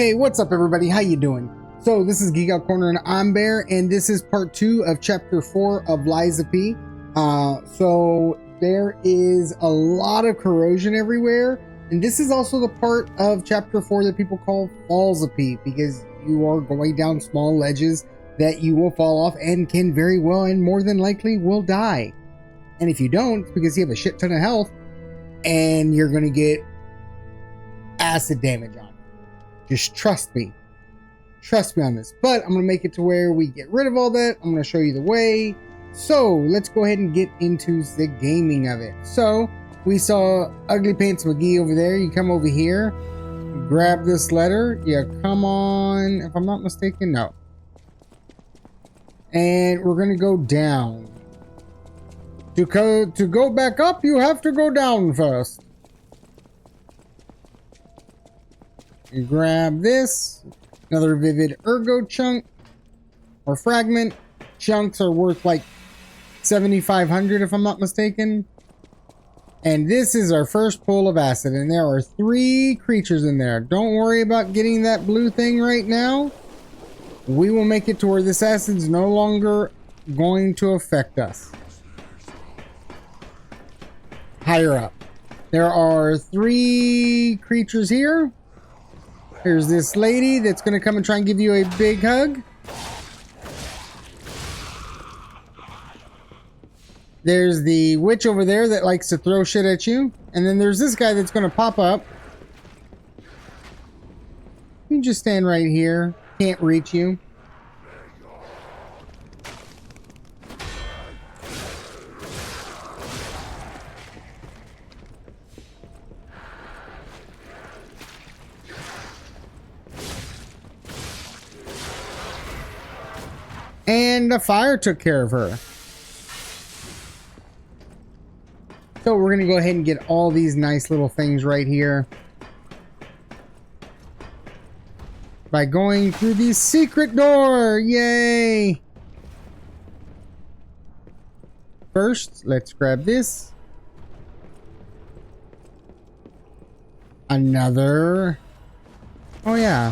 Hey, what's up everybody? How you doing? So this is Geek Out Corner and I'm Bear, and this is part 2 of chapter 4 of Lies of P. So there is a lot of corrosion everywhere, and this is also the part of chapter 4 that people call Falls of P, because you are going down small ledges that you will fall off and can very well and more than likely will die. And if you don't, it's because you have a shit ton of health and you're going to get acid damage on it. Just trust me. Trust me on this. But I'm going to make it to where we get rid of all that. I'm going to show you the way. So let's go ahead and get into the gaming of it. So we saw Ugly Pants McGee over there. You come over here, grab this letter. Yeah, come on. If I'm not mistaken, no. And we're going to go down. To go back up, you have to go down first. You grab this. Another Vivid Ergo chunk. Or fragment. Chunks are worth like 7,500 if I'm not mistaken. And this is our first pull of acid. And there are 3 creatures in there. Don't worry about getting that blue thing right now. We will make it to where this acid's no longer going to affect us. Higher up. There are 3 creatures here. Here's this lady that's going to come and try and give you a big hug. There's the witch over there that likes to throw shit at you. And then there's this guy that's going to pop up. You just stand right here. Can't reach you. And the fire took care of her. So we're going to go ahead and get all these nice little things right here. By going through the secret door. Yay! First, let's grab this. Another. Oh yeah.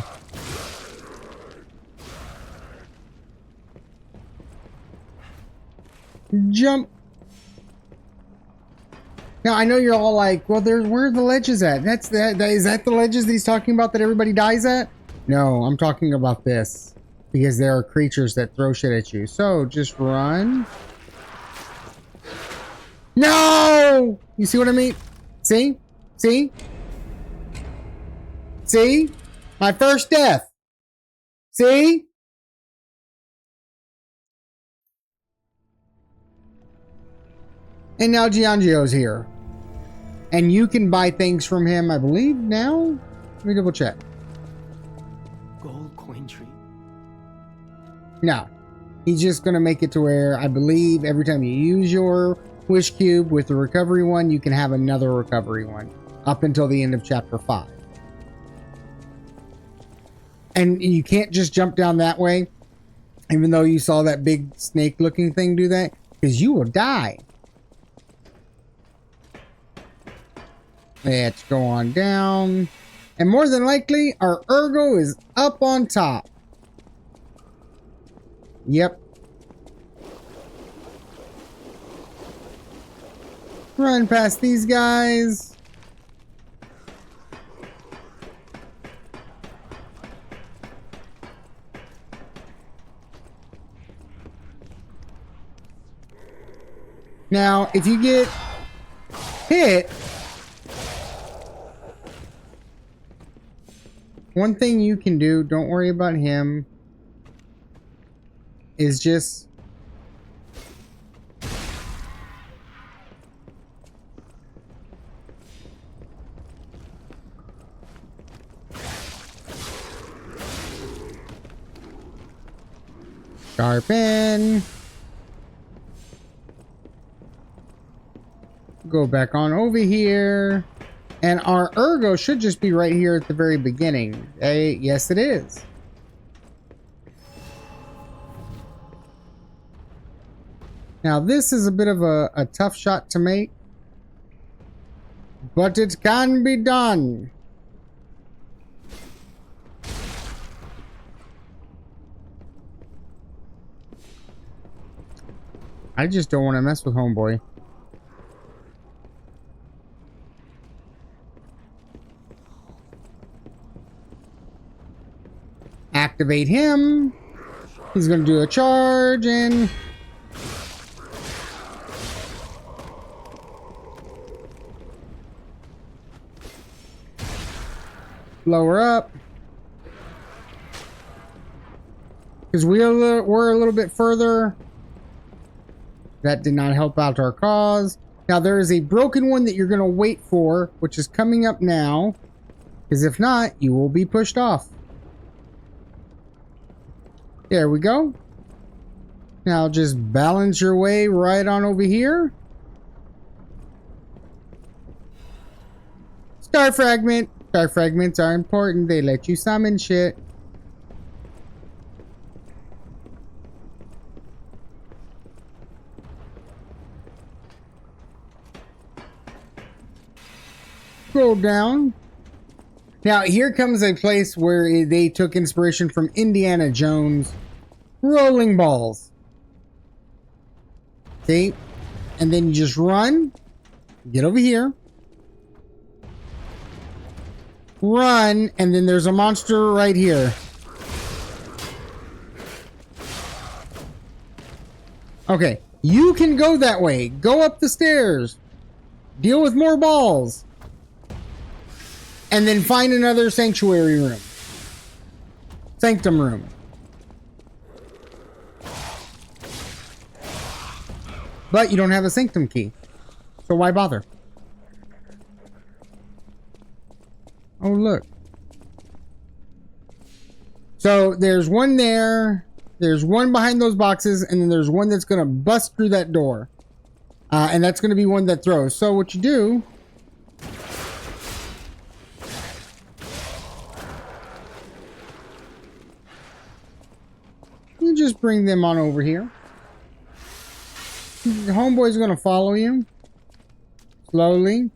Jump. Now I know you're all like, well, where are the ledges at? Is that the ledges that he's talking about that everybody dies at? No, I'm talking about this. Because there are creatures that throw shit at you. So just run. No! You see what I mean? See? See? See? My first death. See? And now Giangio's here. And you can buy things from him, I believe, now? Let me double check. Gold coin tree. No. He's just going to make it to where, I believe, every time you use your wish cube with the recovery one, you can have another recovery one. Up until the end of chapter 5. And you can't just jump down that way. Even though you saw that big snake-looking thing do that. Because you will die. Let's go on down. And more than likely, our Ergo is up on top. Yep. Run past these guys. Now, if you get hit, one thing you can do, don't worry about him, is just sharpen. Go back on over here. And our Ergo should just be right here at the very beginning. Yes, it is. Now, this is a bit of a tough shot to make. But it can be done. I just don't want to mess with homeboy. Activate him. He's going to do a charge and... blow her up. Because we're a little bit further. That did not help out our cause. Now there is a broken one that you're going to wait for, which is coming up now. Because if not, you will be pushed off. There we go. Now just balance your way right on over here. Star fragment. Star fragments are important. They let you summon shit. Scroll down. Now here comes a place where they took inspiration from Indiana Jones. Rolling balls. See? And then you just run. Get over here. Run, and then there's a monster right here. Okay, you can go that way. Go up the stairs. Deal with more balls. And then find another sanctuary room. Sanctum room. But you don't have a sanctum key. So why bother? Oh, look. So there's one there. There's one behind those boxes. And then there's one that's going to bust through that door. And that's going to be one that throws. So what you do... you just bring them on over here. The homeboy's going to follow you. Slowly.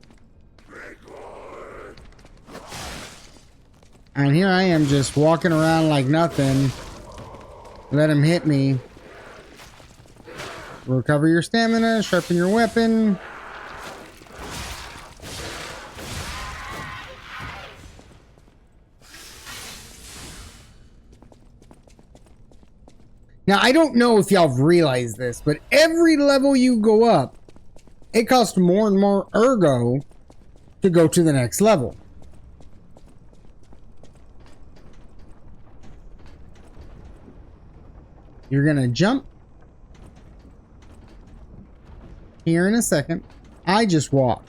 And here I am just walking around like nothing. Let him hit me. Recover your stamina. Sharpen your weapon. Now, I don't know if y'all have realized this, but every level you go up, it costs more and more ergo to go to the next level. You're going to jump here in a second. I just walk.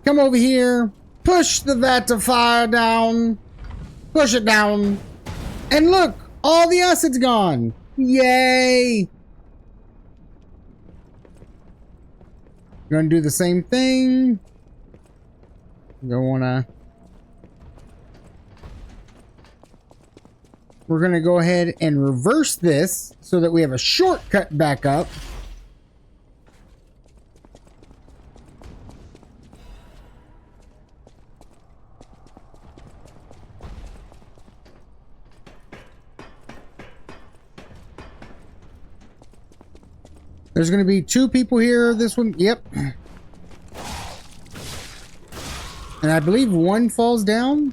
Come over here. Push the vat of fire down. Push it down. And look, all the acid's gone. Yay. You're going to do the same thing. You don't want to... we're going to go ahead and reverse this so that we have a shortcut back up. There's going to be 2 people here. This one, yep. And I believe one falls down.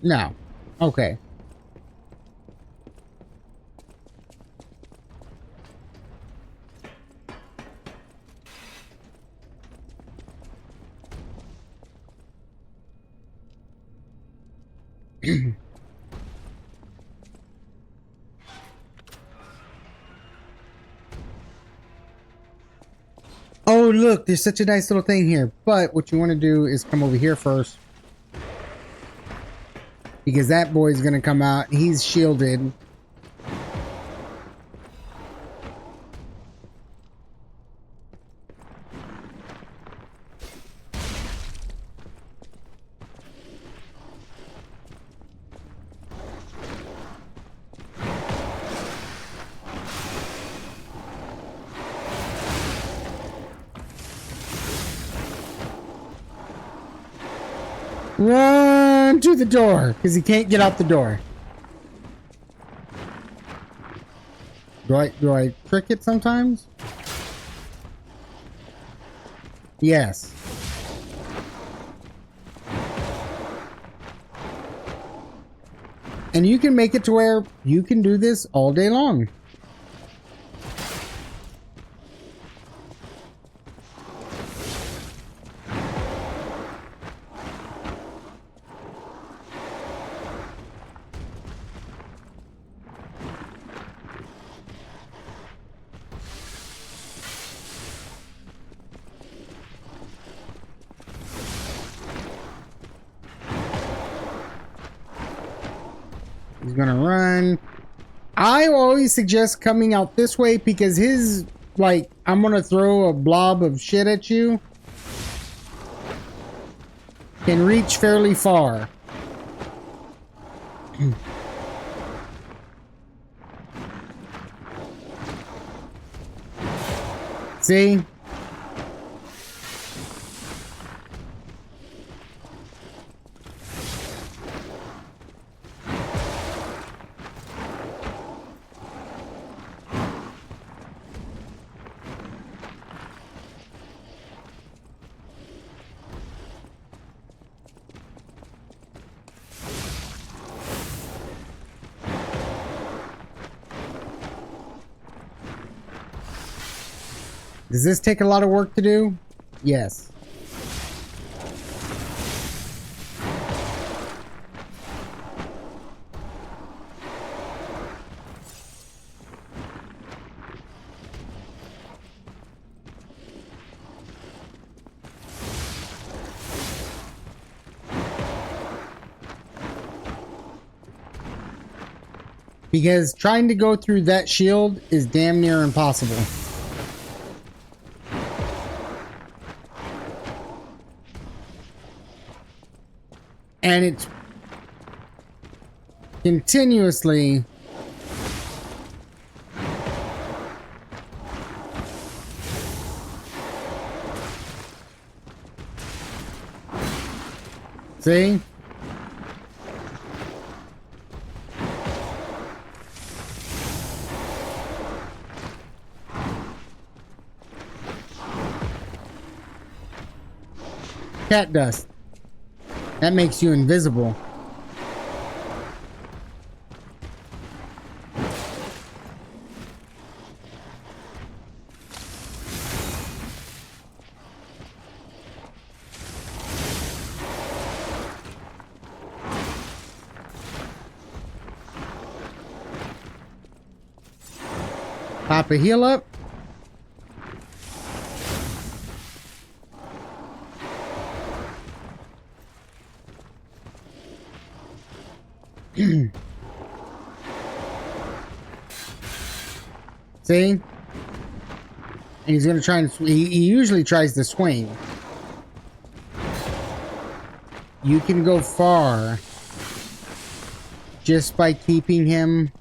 No. Okay. Oh, look, there's such a nice little thing here. But what you want to do is come over here first. Because that boy's going to come out. He's shielded. Run! him to the door because he can't get out the door. Do I trick it sometimes? Yes. And you can make it to where you can do this all day long. He's gonna run. I always suggest coming out this way because his, like, I'm gonna throw a blob of shit at you, can reach fairly far. See? Does this take a lot of work to do? Yes. Because trying to go through that shield is damn near impossible. And it's continuously see? Cat dust. That makes you invisible. Pop a heal up. See? And he's gonna try and he usually tries to swing. You can go far just by keeping him .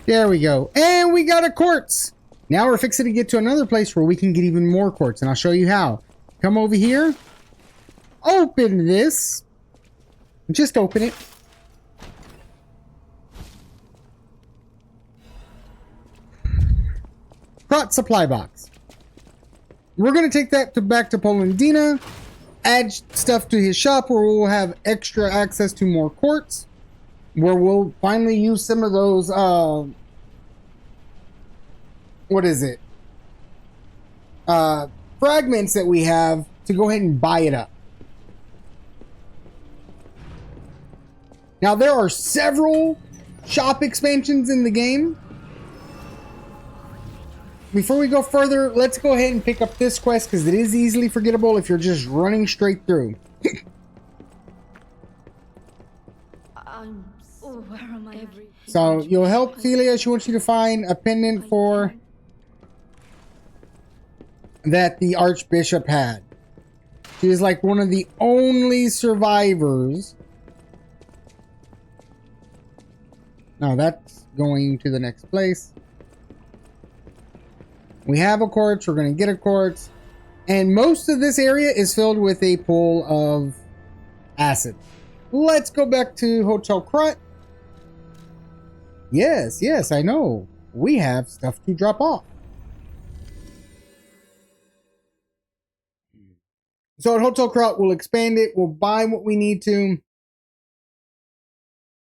There we go. And we got a quartz. Now we're fixing to get to another place where we can get even more quartz. And I'll show you how. Come over here. Open this. Just open it. Crot supply box. We're going to take that back to Polendina. Add stuff to his shop where we'll have extra access to more quartz. Where we'll finally use some of those, what is it? Fragments that we have to go ahead and buy it up. Now, there are several shop expansions in the game. Before we go further, let's go ahead and pick up this quest because it is easily forgettable if you're just running straight through. I'm Where am I? So you'll help Celia. She wants you to find a pendant for that the Archbishop had. She is like one of the only survivors. Now that's going to the next place. We have a quartz. We're going to get a quartz. And most of this area is filled with a pool of acid. Let's go back to Hotel Crut. Yes, I know. We have stuff to drop off. So at Hotel Crut, we'll expand it. We'll buy what we need to.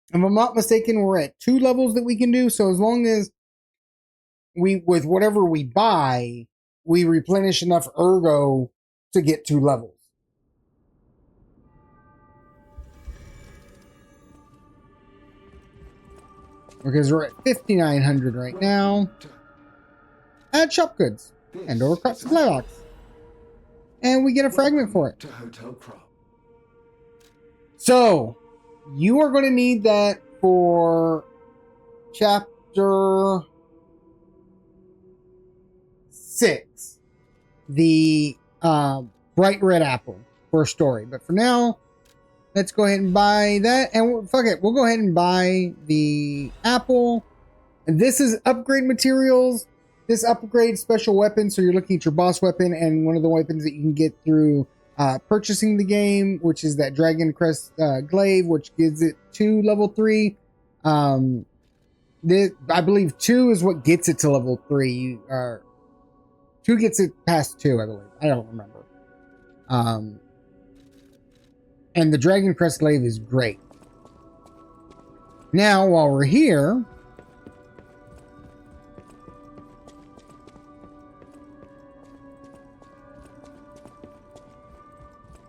If I'm not mistaken, we're at 2 levels that we can do. So as long as with whatever we buy, we replenish enough ergo to get 2 levels. Because we're at 5,900 right now. Add shop goods and or crop supply box. And we get a fragment for it. So you are going to need that for chapter 6, the bright red apple for a story. But for now, let's go ahead and buy that. And fuck it, we'll go ahead and buy the apple. And this is upgrade materials. This upgrades special weapons. So you're looking at your boss weapon and one of the weapons that you can get through purchasing the game, which is that Dragon Crest glaive, which gives it to level 3. I believe 2 is what gets it to level 3. 2 gets it past 2, I believe. I don't remember. And the Dragon Crest glaive is great. Now, while we're here,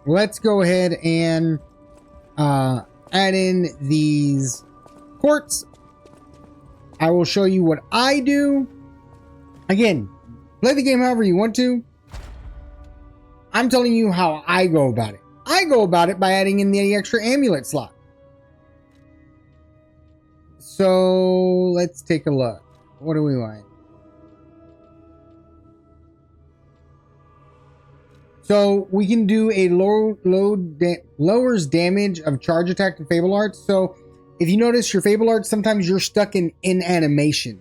let's go ahead and add in these quartz. I will show you what I do. Again, play the game however you want to. I'm telling you how I go about it. I go about it by adding in the extra amulet slot. So let's take a look. What do we want? So we can do a lowers damage of charge attack and Fable Arts. So if you notice your Fable Arts, sometimes you're stuck in animation.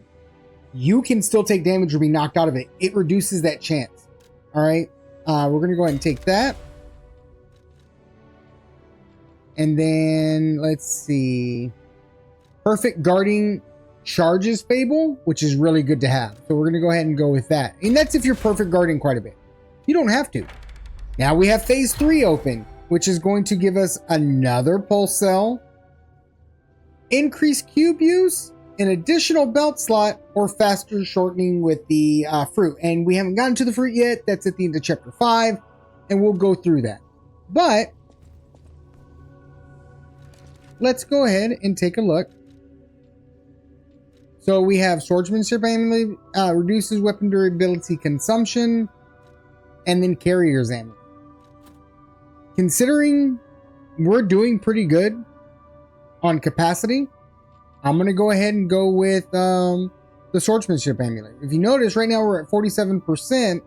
You can still take damage or be knocked out of it. It reduces that chance. All right. We're going to go ahead and take that. And then let's see. Perfect guarding charges Fable, which is really good to have. So we're going to go ahead and go with that. And that's if you're perfect guarding quite a bit. You don't have to. Now we have phase 3 open, which is going to give us another pulse cell, increased cube use, an additional belt slot, or faster shortening with the fruit. And we haven't gotten to the fruit yet. That's at the end of chapter 5, and we'll go through that. But let's go ahead and take a look. So we have swordsmanship amulet, reduces weapon durability consumption, and then carrier's amulet. Considering we're doing pretty good on capacity, I'm going to go ahead and go with the swordsmanship amulet. If you notice, right now we're at 47%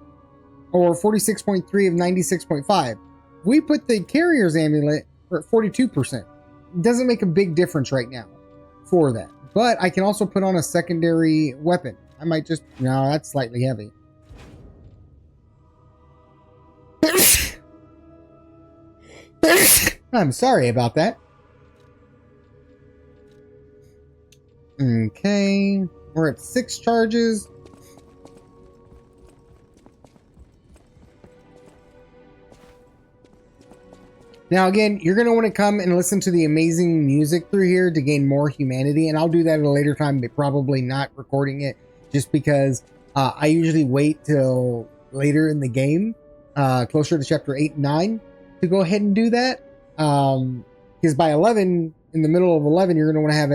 or 46.3 of 96.5. If we put the carrier's amulet, we're at 42%. It doesn't make a big difference right now for that. But I can also put on a secondary weapon. I might just... No, that's slightly heavy. I'm sorry about that. Okay. We're at 6 charges. Now, again, you're going to want to come and listen to the amazing music through here to gain more humanity. And I'll do that at a later time, but probably not recording it just because I usually wait till later in the game, closer to chapter 8 and 9, to go ahead and do that. Because by 11, in the middle of 11, you're going to want to have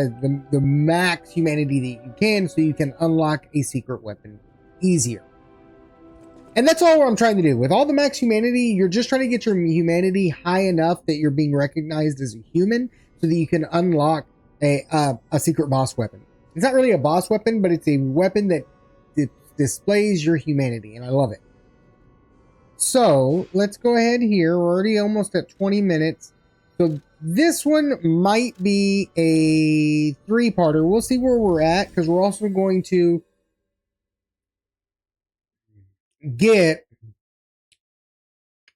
the max humanity that you can so you can unlock a secret weapon easier. And that's all I'm trying to do. With all the max humanity, you're just trying to get your humanity high enough that you're being recognized as a human so that you can unlock a secret boss weapon. It's not really a boss weapon, but it's a weapon that displays your humanity, and I love it. So let's go ahead here. We're already almost at 20 minutes. So this one might be a 3-parter. We'll see where we're at, because we're also going to get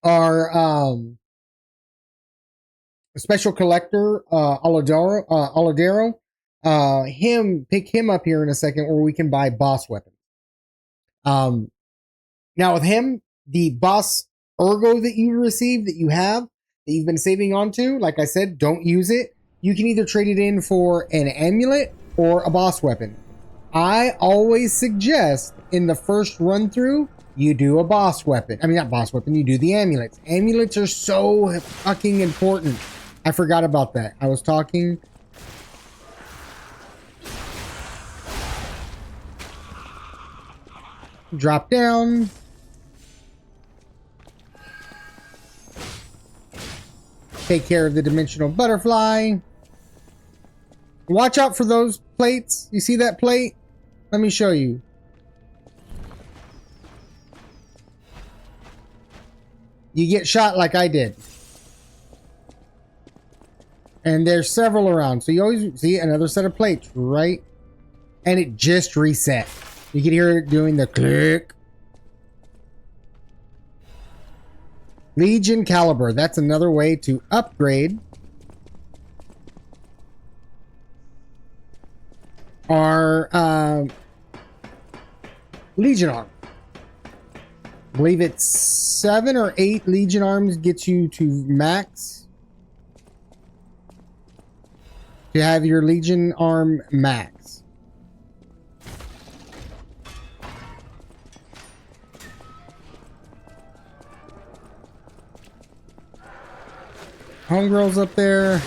our special collector, Aladero. Pick him up here in a second, where we can buy boss weapons. Now with him, the boss ergo that you receive, that you've been saving onto, like I said, don't use it. You can either trade it in for an amulet or a boss weapon. I always suggest in the first run through, you do a boss weapon. I mean, not boss weapon, you do the amulets. Amulets are so fucking important. I forgot about that. I was talking. Drop down. Take care of the dimensional butterfly. Watch out for those plates. You see that plate? Let me show you. You get shot like I did. And there's several around. So you always see another set of plates, right? And it just reset. You can hear it doing the click. Legion Caliber. That's another way to upgrade our Legion Arm. I believe it's 7 or 8 Legion Arms gets you to max. To have your Legion Arm max. Homegirl's up there.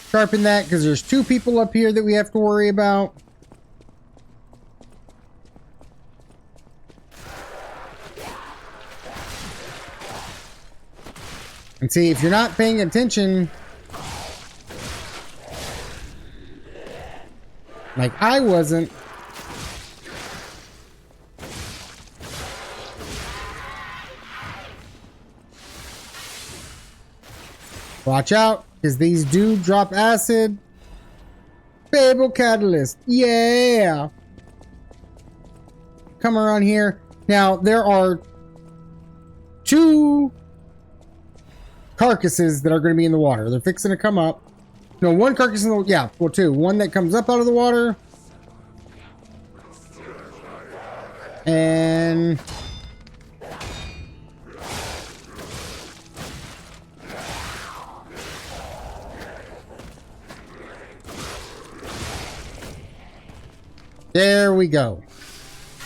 Sharpen that, because there's 2 people up here that we have to worry about. And see, if you're not paying attention, like I wasn't, watch out, because these do drop acid. Fable Catalyst, yeah. Come around here. Now, there are 2 carcasses that are going to be in the water. They're fixing to come up. No, 1 carcass in the... Yeah, well, 2. One that comes up out of the water. And... there we go.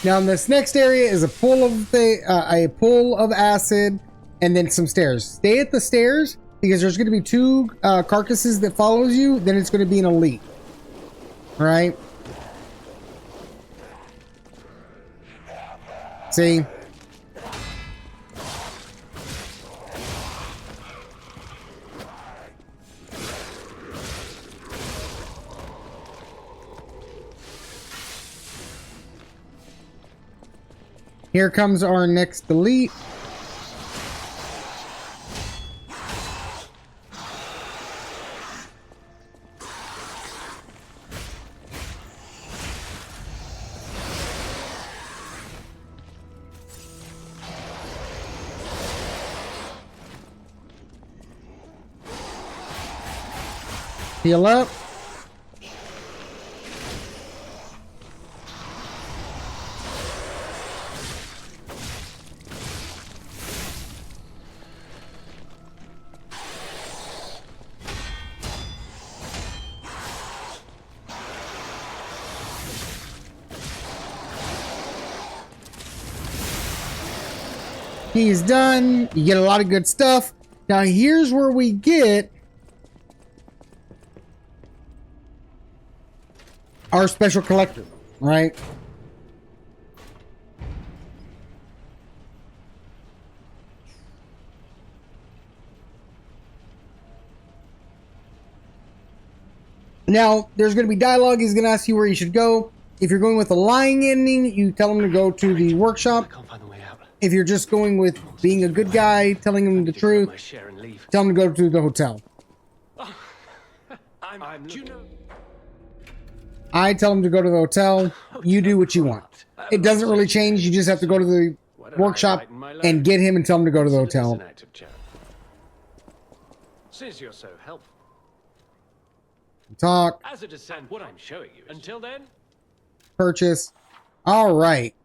Now, this next area is a pool of acid, and then some stairs. Stay at the stairs, because there's going to be 2 carcasses that follows you. Then it's going to be an elite. All right. See. Here comes our next elite. Heal up. He's done. You get a lot of good stuff. Now here's where we get our special collector, right? Now, there's going to be dialogue. He's going to ask you where you should go. If you're going with a lying ending, you tell him to go to the workshop. I can't find the way out. If you're just going with being a good guy, telling him the truth, My share and leave. tell him to go to the hotel. Do you know? I tell him to go to the hotel. You do what you want. It doesn't really change. You just have to go to the workshop and get him and tell him to go to the hotel. It's an act of charity. Since you're so helpful. Talk, As a descent, what I'm showing you. Until then, purchase. All right.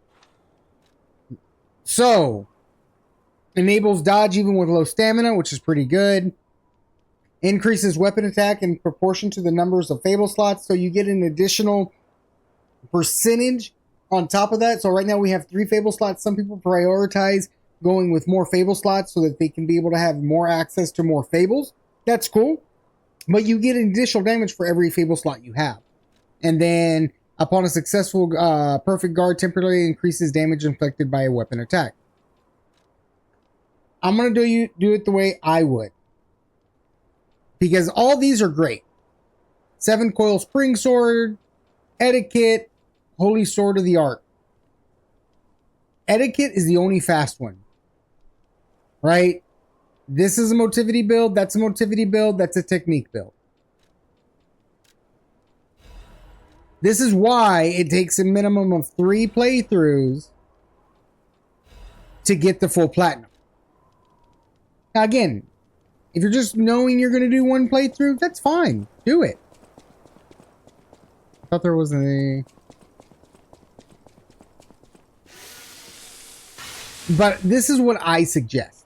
So, enables dodge even with low stamina, which is pretty good. Increases weapon attack in proportion to the numbers of Fable slots, so you get an additional percentage on top of that. So right now we have 3 Fable slots. Some people prioritize going with more Fable slots so that they can be able to have more access to more Fables. That's cool. But you get additional damage for every Fable slot you have. And then, upon a successful perfect guard, temporarily increases damage inflicted by a weapon attack. I'm going to do it the way I would. Because all these are great. 7 coil spring sword, etiquette, holy sword of the art. Etiquette is the only fast one. Right? This is a motivity build, that's a motivity build, that's a technique build. This is why it takes a minimum of 3 playthroughs to get the full platinum. Now again, if you're just knowing you're going to do 1 playthrough, that's fine. Do it. I thought there was a... But this is what I suggest.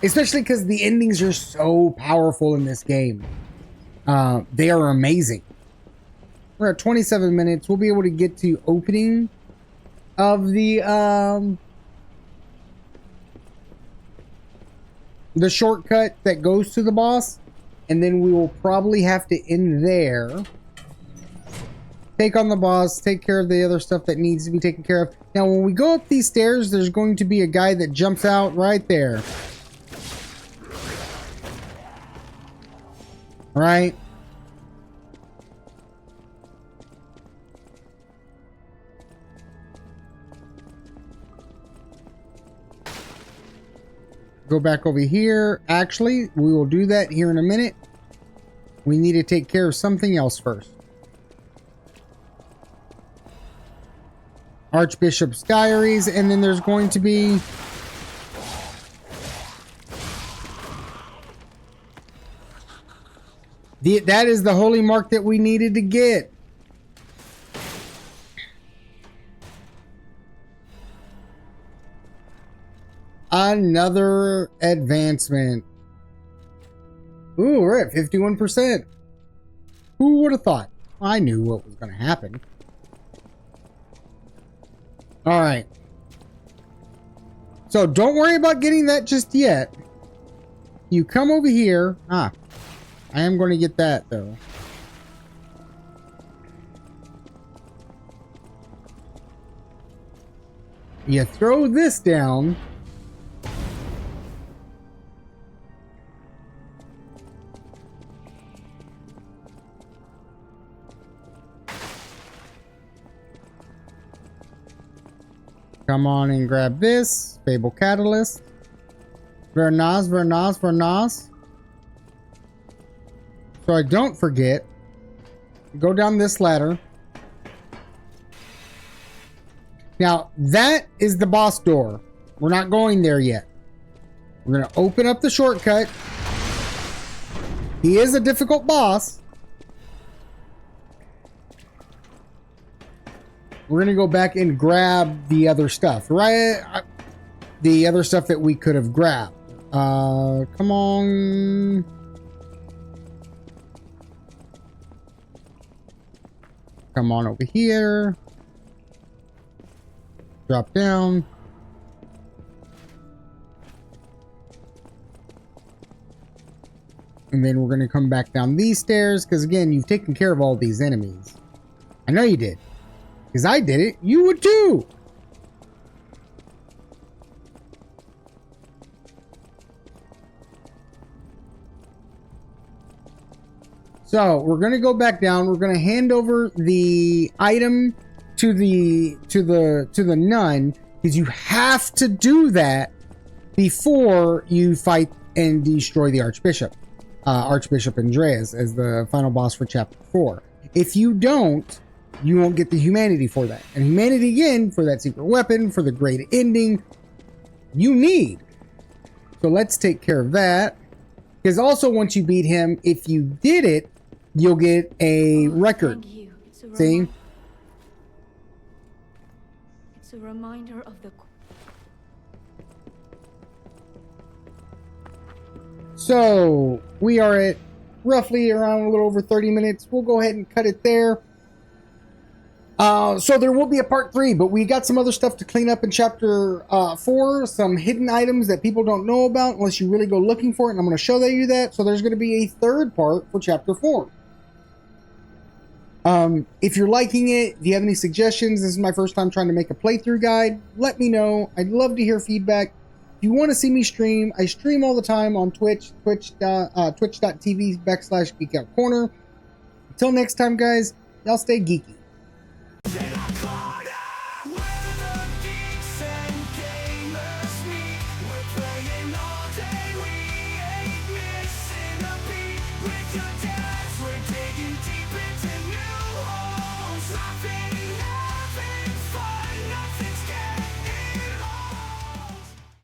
Especially because the endings are so powerful in this game. They are amazing. We're at 27 minutes. We'll be able to get to opening of the shortcut that goes to the boss. And then we will probably have to end there. Take on the boss. Take care of the other stuff that needs to be taken care of. Now, when we go up these stairs, there's going to be a guy that jumps out right there. Right? Go back over here. Actually, we will do that here in a minute. We need to take care of something else first. Archbishop's Diaries, and then there's going to be... that is the holy mark that we needed to get. Another advancement. Ooh, we're at 51%. Who would have thought? I knew what was going to happen. All right. So don't worry about getting that just yet. You come over here. I am going to get that though. You throw this down. Come on and grab this. Fable Catalyst. Vernaz, Vernaz, Vernaz. So I don't forget. Go down this ladder. Now, that is the boss door. We're not going there yet. We're going to open up the shortcut. He is a difficult boss. We're going to go back and grab the other stuff, right? The other stuff that we could have grabbed. Come on. Come on over here. Drop down. And then we're going to come back down these stairs because, again, you've taken care of all these enemies. I know you did. Because I did it. You would too. So we're going to go back down. We're going to hand over the item to the nun, because you have to do that before you fight and destroy the Archbishop. Archbishop Andreas as the final boss for chapter 4. If you don't, you won't get the humanity for that. And humanity again for that secret weapon, for the great ending, you need. So let's take care of that. Because also once you beat him, if you did it, you'll get a record. Thank you. See? It's a reminder of the... So we are at roughly around a little over 30 minutes. We'll go ahead and cut it there. So there will be a part 3, but we got some other stuff to clean up in chapter 4. Some hidden items that people don't know about unless you really go looking for it. And I'm going to show you that. So there's going to be a third part for chapter 4. If you're liking it, if you have any suggestions, this is my first time trying to make a playthrough guide, let me know. I'd love to hear feedback. If you want to see me stream, I stream all the time on Twitch, twitch.tv/geekoutcorner. Until next time, guys, y'all stay geeky. We're playing all day, we ain't missing a beat.